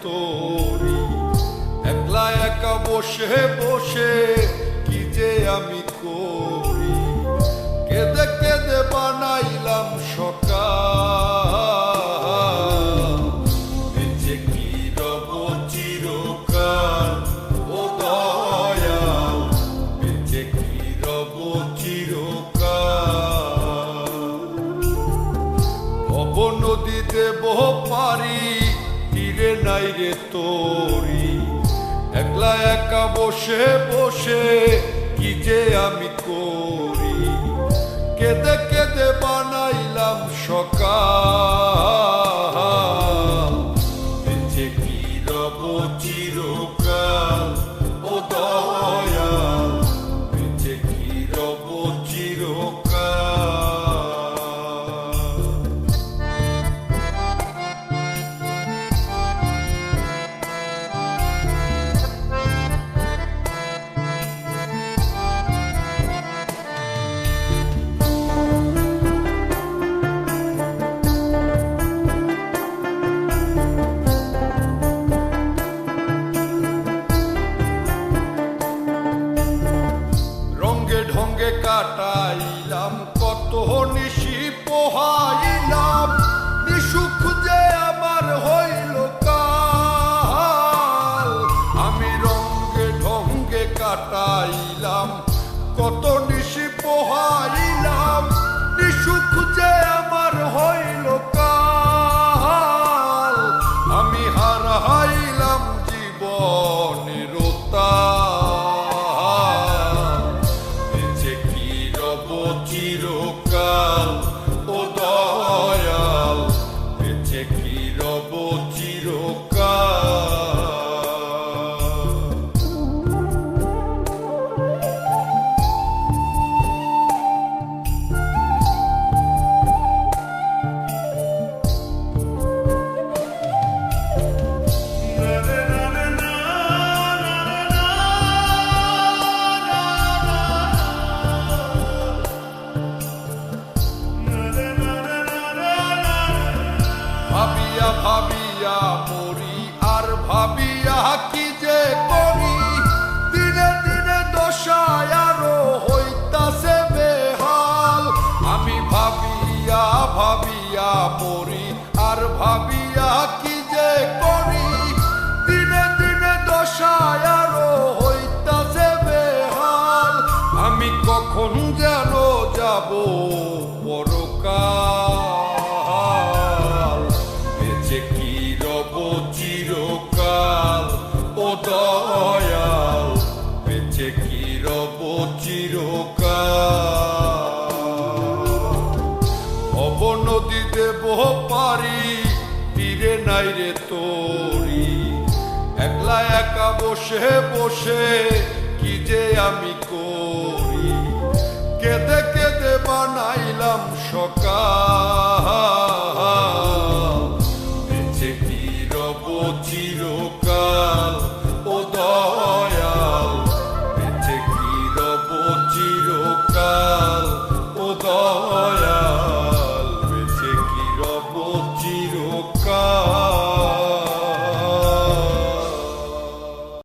তোরি। একলা একা বসে বসে কি যে আমি করি, কেঁদে কেঁদে বানাইলাম সকাল। বেঁচে কি রব চিরকাল ও দয়াল, বেঁচে কি রব চিরকাল। ভব নদী দেব পারি, তীরে নাই রে তোরি। একলা একা বসে বসে কি যে আমি করি, কেঁদে কেঁদে বানাইলাম সকাল। বেঁচে কি রব চিরকাল ও দয়াল, বেঁচে কি রব চিরকাল। ঢঙ্গে কাটাইলাম কত নিশি পোহাইলাম, নিসুখ যে আমার হইল কাল। আমি রঙ্গে ঢঙ্গে কাটাইলাম কত নিশি পোহাইলাম, নিসুখ যে আমার হইল কাল। আমি হারাইলাম জীবনের চিরকাল ও দয়াল, বেঁচে কি রব চিরকাল। ভাবিয়া ভাবিয়া মরি আর ভাবিয়া কি যে করি, দিনে দিনে দশায় আরো হইতাছে বেহাল। আমি ভাবিয়া ভাবিয়া মরি আর ভাবিয়া কি যে করি, দিনে দিনে দশায় আরো হইতাছে বেহাল। আমি কখন যেন যাব পরকাল, বেঁচে কি রব চিরকাল ও দয়াল, বেঁচে কি রব চিরকাল। ভব নদী দেব পারি, তীরে নাই রে তোরি। একলা একা বসে বসে কি যে আমি করি, কেঁদে কেঁদে বানাইলাম সকাল। বেঁচে কি রব চিরকাল ও দয়াল, বেঁচে কি রব চিরকাল ও দয়াল।